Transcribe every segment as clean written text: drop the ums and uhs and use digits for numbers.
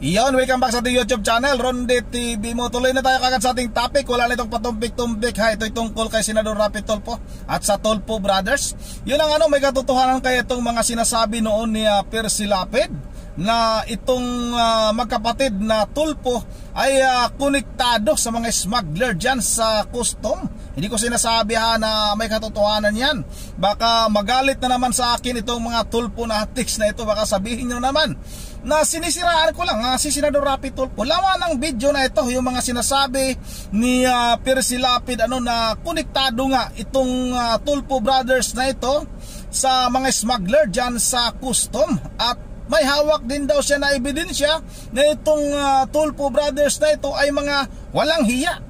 Iyon, welcome back sa ating YouTube channel, Ronde TV mo. Tuloy na tayo kagad sa ating topic. Wala na itong patumpik-tumpik ha. Ito'y tungkol kay Senador Rapi Tulfo at sa Tulfo Brothers. Yun ang may katotohanan kaya itong mga sinasabi noon ni Percy Lapid na itong magkapatid na Tulfo ay konektado sa mga smuggler dyan sa custom. Hindi ko sinasabi na may katotohanan yan. Baka magalit na naman sa akin itong mga Tulfo na hatiks na ito. Baka sabihin nyo naman na sinisiraan ko lang si Senador Rapi Tulfo. Laman ng video na ito, yung mga sinasabi ni Percy Lapid na konektado nga itong Tulfo Brothers na ito sa mga smuggler dyan sa custom. At may hawak din daw siya na ebidensya na itong Tulfo Brothers na ito ay mga walang hiya.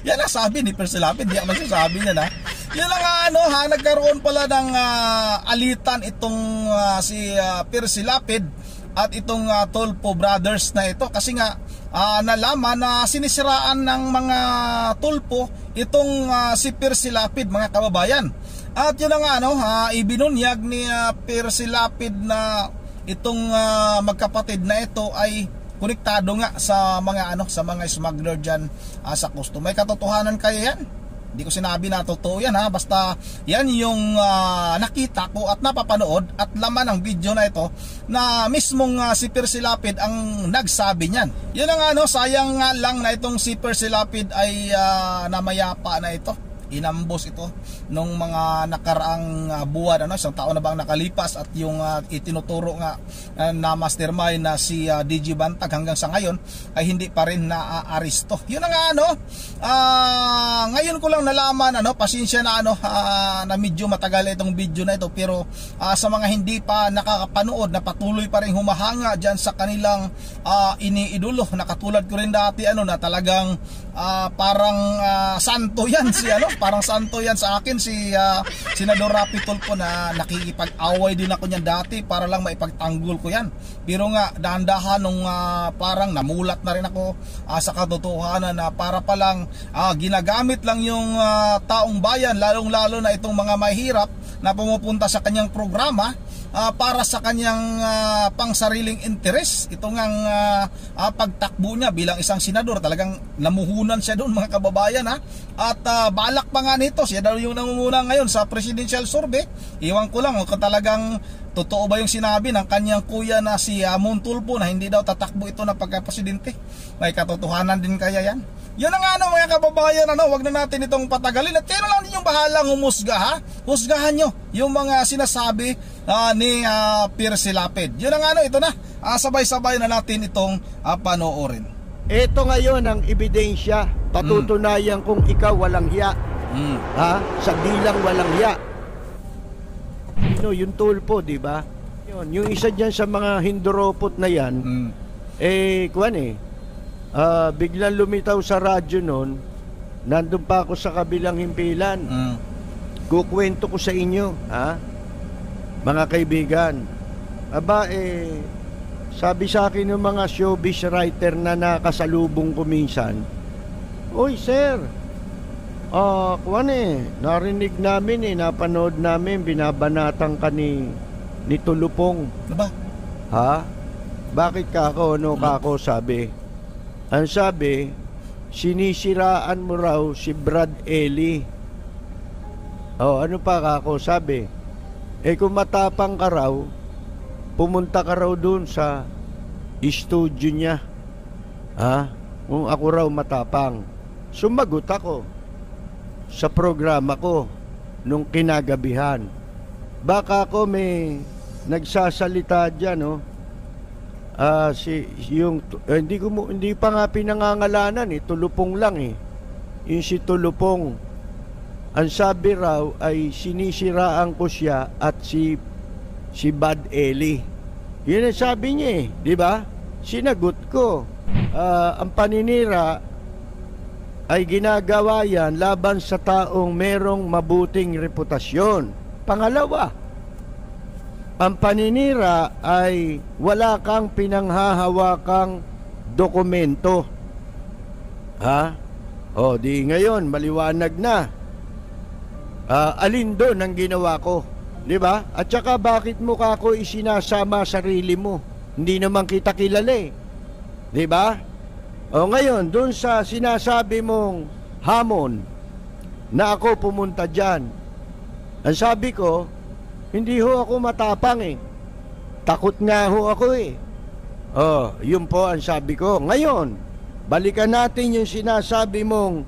Yan ang sabi ni Percy Lapid, di ako nagsasabi niya na. Yun lang nagkaroon pala ng alitan itong si Percy Lapid at itong Tulfo Brothers na ito kasi nga nalaman na sinisiraan ng mga Tulfo itong si Percy Lapid, mga kababayan. At yun nga ibinunyag ni Percy Lapid na itong magkapatid na ito ay konektado nga sa mga smuggler diyan sa custom. May katotohanan kaya yan? Hindi ko sinabi na totoo yan basta yan yung nakita ko at napapanood at laman ng video na ito na mismong si Percy Lapid ang nagsabi niyan. Yun ang sayang nga lang na itong si Percy Lapid ay namayapa na ito. Inambos ito nung mga nakaraang buwan, isang taon na bang nakalipas, at yung itinuturo nga na mastermind na si DG Bantag hanggang sa ngayon ay hindi pa rin naaaresto. Yun ang ngayon ko lang nalaman, pasensya na na medyo matagal itong video na ito, pero sa mga hindi pa nakakapanood na patuloy pa rin humahanga dyan sa kanilang iniidolo, nakatulad ko rin dati na talagang parang santo yan parang santo yan sa akin si Senador Rapi Tulfo, na nakikipag-away din ako niyan dati para lang maipagtanggol ko yan. Pero nga dahan-dahan nung parang namulat na rin ako sa katotohanan na para palang ginagamit lang yung taong bayan, lalong-lalo na itong mga mahirap na pumupunta sa kanyang programa para sa kanyang pangsariling interes. Ito ngang pagtakbo niya bilang isang senador, talagang namuhunan siya doon, mga kababayan at balak pa nga nito, siya daw yung nangunguna ngayon sa presidential survey. Iwan ko lang kung talagang totoo ba yung sinabi ng kanyang kuya na si Mon Tulfo na hindi daw tatakbo ito na pagka-presidente. May katotohanan din kaya yan? Yun na mga kababayan, wag na natin itong patagalin at kayo lang ninyong bahalang humusga husgahan nyo yung mga sinasabi ni Percy Lapid. Yun na ito na, sabay-sabay na natin itong panoorin. Ito ngayon ang ebidensya, patutunayan kung ikaw walang hiya. Sa bilang walang hiya. Yung Tulfo, di ba? Yung isa diyan sa mga hinduropot na yan, biglang lumitaw sa radyo noon, nandun pa ako sa kabilang himpilan. Kukwento ko sa inyo, mga kaibigan. Sabi sa akin ng mga showbiz writer na nakasalubong ko minsan, "Oy sir, narinig namin napanood namin, binabanatan ka ni Tulupong." Ba? Bakit ka ako? Kako sabi. Ang sabi, sinisiraan mo raw si Brad Eli. Ano pa kako sabi? Kung matapang ka raw, pumunta ka raw dun sa studio niya. Kung ako raw matapang. Sumagot ako sa programa ko nung kinagabihan. Baka ako may nagsasalita dyan, hindi pa nga pinangangalanan, Tulupong lang yung si Tulupong. Ang sabi raw ay sinisiraan ko siya at si Bad Eli. Yun ang sabi niya di ba? Sinagot ko, ang paninira ay ginagawa yan laban sa taong merong mabuting reputasyon. Pangalawa, ang paninira ay wala kang pinanghahawakang dokumento. Di ngayon maliwanag na. Alin doon ang ginawa ko, di ba? At saka bakit mo kako isinasama sarili mo Hindi naman kita kilala eh. Di ba? O ngayon, dun sa sinasabi mong hamon na ako pumunta dyan, ang sabi ko, hindi ho ako matapang eh. Takot nga ho ako eh. Oh, yun po ang sabi ko. Ngayon, balikan natin yung sinasabi mong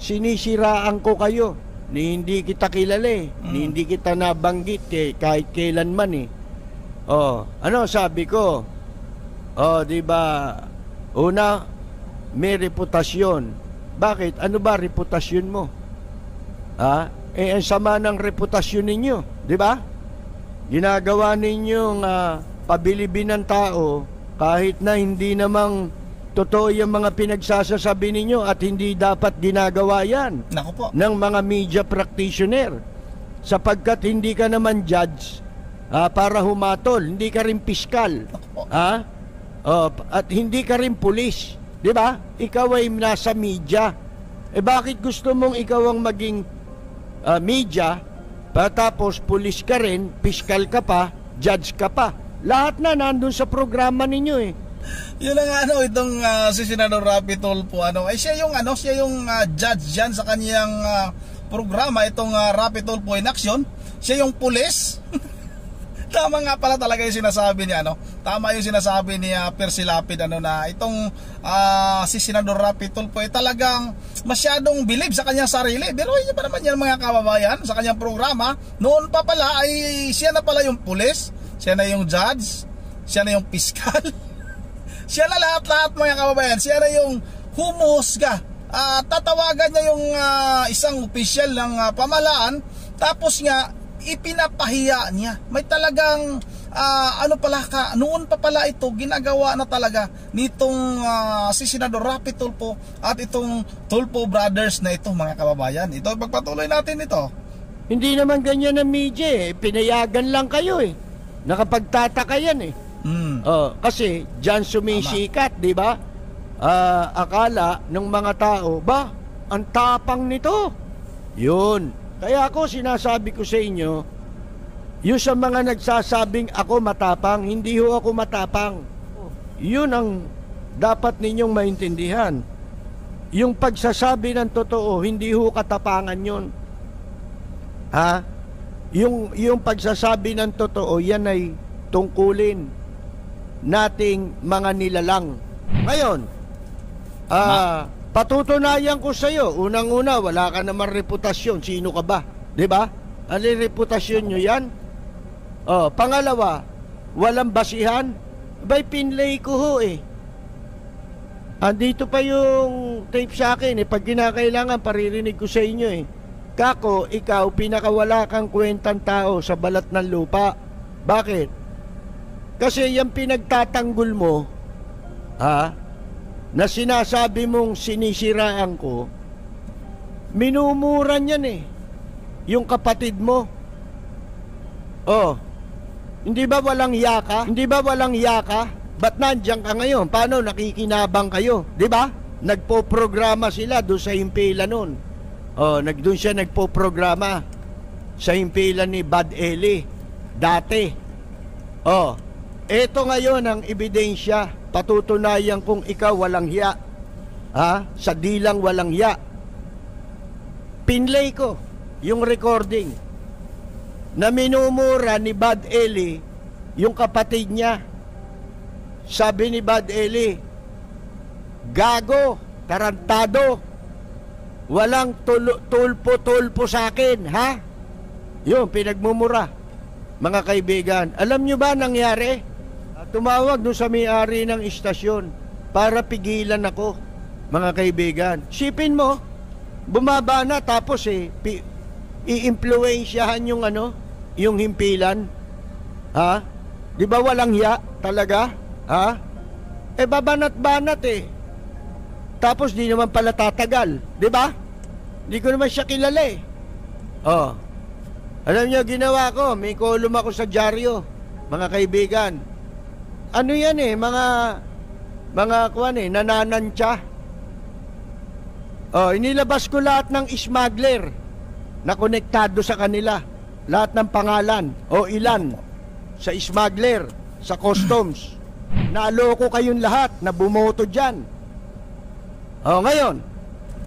sinisiraan ko kayo. Ni hindi kita kilala eh. Ni hindi kita nabanggit eh, kahit kailanman eh. Oh, ano sabi ko? Oh, di ba? Una, may reputasyon. Bakit? Ano ba reputasyon mo? Ha? Eh, ang sama ng reputasyon ninyo, di ba? Ginagawa ninyong pabilibin ng tao kahit na hindi namang totoo yung mga pinagsasasabi ninyo at hindi dapat ginagawa yan. Naku po. Ng mga media practitioner. Sapagkat hindi ka naman judge para humatol, hindi ka rin piskal. At hindi ka rin pulis, di ba? Ikaw ay nasa media. Eh bakit gusto mong ikaw ang maging media, tapos pulis ka rin, piskal ka pa, judge ka pa? Lahat na nandun sa programa ninyo eh. Yun ang itong si Senador Rapi Tulfo, siya yung judge diyan sa kaniyang programa, itong Rapi Tulfo in Action. Siya yung pulis. Tama nga pala talaga yung sinasabi niya, Tama yung sinasabi ni Percy Lapid, na itong si Senador Rapi Tulfo ay talagang masyadong believe sa kanyang sarili. Pero yun pa naman yan, mga kababayan, sa kanyang programa, noon pa pala ay siya na pala yung pulis, siya na yung judge, siya na yung piskal. Siya na lahat-lahat, mga kababayan. Siya na yung humusga. Tatawagan niya yung isang opisyal ng pamahalaan, tapos nga ipinapahiya niya. May talagang noon pa pala ito ginagawa na talaga nitong si Senador Rapi Tulfo at itong Tulfo Brothers na ito, mga kababayan. Ito, pagpatuloy natin ito. Hindi naman ganyan ang media eh. Pinayagan lang kayo eh. Nakapagtataka yan eh. Kasi dyan sumisikat, di ba? Akala ng mga tao, ang tapang nito. Yun. Kaya ako sinasabi ko sa inyo, yung sa mga nagsasabing ako matapang, hindi ho ako matapang. Yun ang dapat ninyong maintindihan. Yung pagsasabi ng totoo, hindi ho katapangan yun. Yung pagsasabi ng totoo, yan ay tungkulin nating mga nilalang. Ngayon, patutunayan ko sa iyo, unang-una, wala ka naman reputasyon. Sino ka ba? 'Di ba? Ano reputasyon nyo yan? Pangalawa, walang basihan. Bay, pinlay ko ho eh. Andito pa yung tape sa akin eh. Pag kinakailangan, paririnig ko sa inyo eh. Kako, ikaw, pinakawala kang kwentang tao sa balat ng lupa. Bakit? Kasi yung pinagtatanggol mo, na sinasabi mong sinisiraan ko, minumura niyan eh. Yung kapatid mo. Hindi ba walang hiya ka? Hindi ba walang hiya ka? Ba't nandiyan ka ngayon? Paano nakikinabang kayo? Di ba? Nagpo-programa sila doon sa himpilan nun. Doon siya nagpo-programa sa himpilan ni Bad Eli dati. Ito ngayon ang ebidensya. Patutunayan kung ikaw walang hiya. Sa dilang walang hiya. Pinlay ko yung recording na minumura ni Bad Eli yung kapatid niya. Sabi ni Bad Eli, gago, tarantado, walang tulpo-tulpo sa akin, ha? Yun, pinagmumura. Mga kaibigan, alam nyo ba nangyari? Tumawag doon sa may-ari ng istasyon para pigilan ako, mga kaibigan. Sipin mo, bumaba na tapos i-impluensyahan yung yung himpilan. Di ba walang hiya talaga? Babanat-banat eh. Tapos di naman pala tatagal, di ba? Di ko naman siya kilala eh. Alam niyo, ginawa ko, may column ako sa dyaryo, mga kaibigan. Ano yan eh, mga nananantya. Inilabas ko lahat ng smuggler na konektado sa kanila. Lahat ng pangalan o ilan sa smuggler. sa customs. Naloko kayong lahat na bumoto dyan. O ngayon,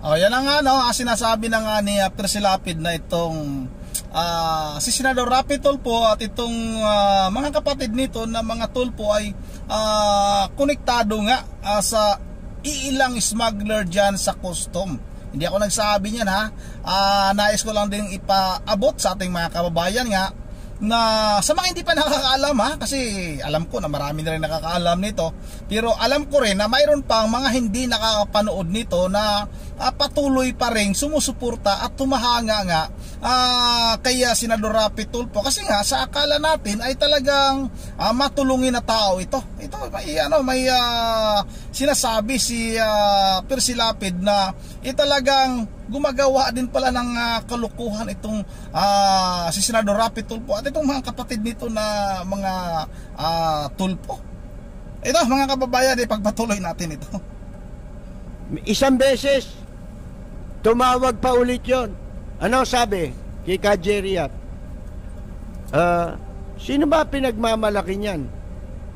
yan ang ano, sinasabi na nga ni Persilapid na itong si Senador Rapi Tulfo at itong mga kapatid nito na mga Tulfo ay konektado nga sa iilang smuggler dyan sa custom. Hindi ako nagsabi niyan ha. Nais ko lang din ipaabot sa ating mga kababayan nga na sa mga hindi pa nakakaalam ha, kasi alam ko na marami na rin nakakaalam nito, pero alam ko rin na mayroon pang mga hindi nakakapanood nito na patuloy pa rin sumusuporta at tumahanga nga kaya Senador Rapi Tulfo, kasi nga sa akala natin ay talagang matulungin na tao ito. May sinasabi si Persilapid na talagang gumagawa din pala ng kalukuhan itong si Senador Rapi Tulfo at itong mga kapatid nito na mga Tulfo. Ito mga kababayan, pagpatuloy natin ito. Isang beses tumawag pa ulit yon. Ano sabi kay Kajeriat? Sino ba pinagmamalaki niyan?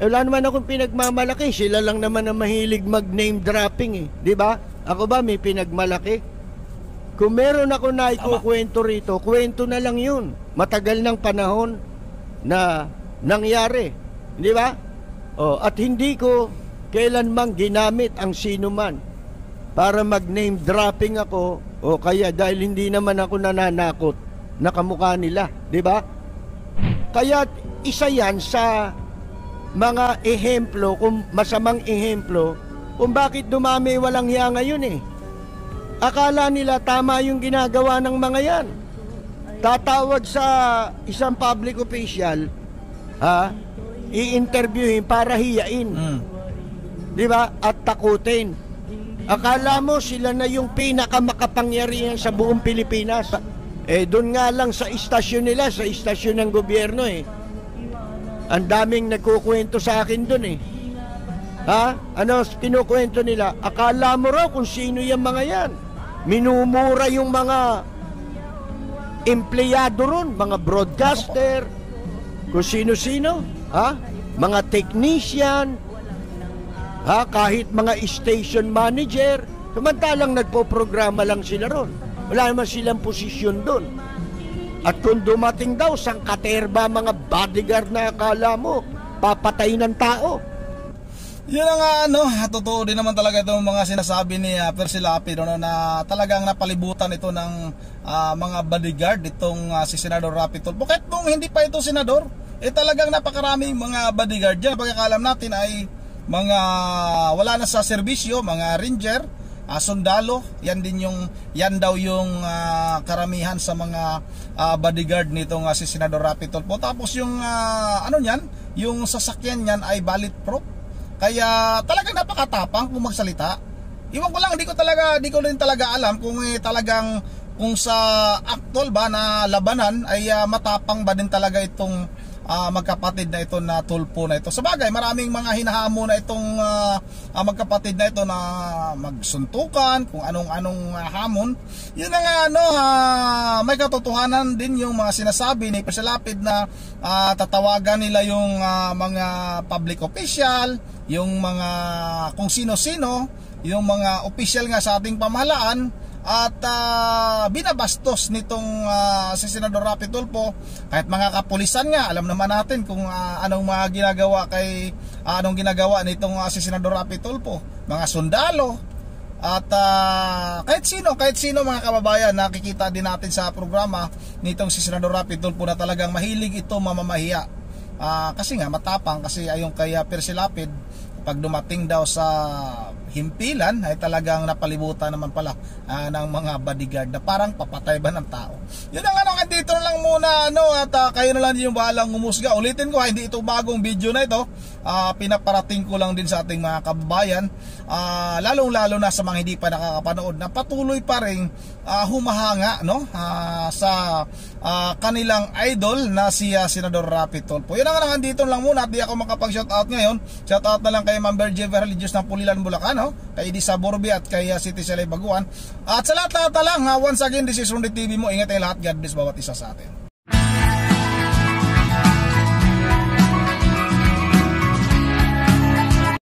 Wala naman akong pinagmamalaki. Sila lang naman ang mahilig mag-name dropping di ba? Ako ba may pinagmalaki? Kung meron ako na ikukwento rito, kwento na lang yun. Matagal ng panahon na nangyari. Di ba? At hindi ko kailanmang ginamit ang sinuman para mag-name dropping ako o kaya dahil hindi naman ako nananakot na kamukha nila. Di ba? Kaya isa yan sa mga ehemplo, kung masamang ehemplo, kung bakit dumami walang hiya ngayon Akala nila tama yung ginagawa ng mga yan. Tatawag sa isang public official, i-interviewin para hiyain. Di ba? At takutin. Akala mo sila na yung pinakamakapangyarihan sa buong Pilipinas. Doon nga lang sa istasyon nila, sa istasyon ng gobyerno ang daming nagkukwento sa akin doon Ano kinukwento nila? Akala mo raw kung sino yung mga yan. Minumura yung mga empleyado ron, mga broadcaster, kung sino-sino, mga technician, kahit mga station manager, samantalang nagpo-programa lang sila ron. Wala naman silang posisyon doon. At kung dumating daw, sangkaterba mga bodyguard na akala mo, papatay ng tao. Yun ang totoo din naman talaga itong mga sinasabi ni Persilapid na talagang napalibutan ito ng mga bodyguard itong si Senador Rapi Tulfo. Kahit nung hindi pa ito senador, talagang napakaraming mga bodyguard dyan. Pagkakalam natin ay mga wala na sa serbisyo, mga ranger, sundalo, yan daw yung karamihan sa mga bodyguard nitong si Senador Rapi Tulfo. Tapos yung yung sasakyan niyan ay bulletproof. Kaya talagang napakatapang kung magsalita. Iwan ko lang, di ko rin talaga alam kung sa actual ba na labanan ay matapang ba din talaga itong magkapatid na ito na Tulfo na ito. Sabagay, maraming mga hinahamon na itong magkapatid na ito na magsuntukan, kung anong hamon. Yun na nga may katotohanan din yung mga sinasabi ni Persilapid na tatawagan nila yung mga public official, yung mga kung sino-sino, yung mga official nga sa ating pamahalaan, at binabastos nitong si Senador Rapi Tulfo. Kahit mga kapulisan nga, alam naman natin kung anong ginagawa nitong si Senador Rapi Tulfo, mga sundalo at kahit sino mga kababayan. Nakikita din natin sa programa nitong si Senador Rapi Tulfo na talagang mahilig ito mamamahiya, kasi nga matapang, kasi ayon kay Persilapid, pag dumating daw sa himpilan ay talagang napalibutan naman pala ng mga bodyguard na parang papatay ba ng tao. Yun ang dito lang muna at kayo na lang yung bahalang umusga. Ulitin ko, hindi ito bagong video na ito, pinaparating ko lang din sa ating mga kababayan, lalong-lalo na sa mga hindi pa nakakapanood, na patuloy pa rin humahanga sa kanilang idol na si Senador Rapi Tulfo. Yun ang dito lang muna at di ako makapag-shoutout ngayon. Shoutout na lang kay Member Jever Religious ng Pulilan, Bulacan, kay Edisa Borbi at kay City Salay Baguan. At sa lahat lang, once again, this is Ronde TV mo. Ingat kayo lahat. God bless bawat isa sa atin.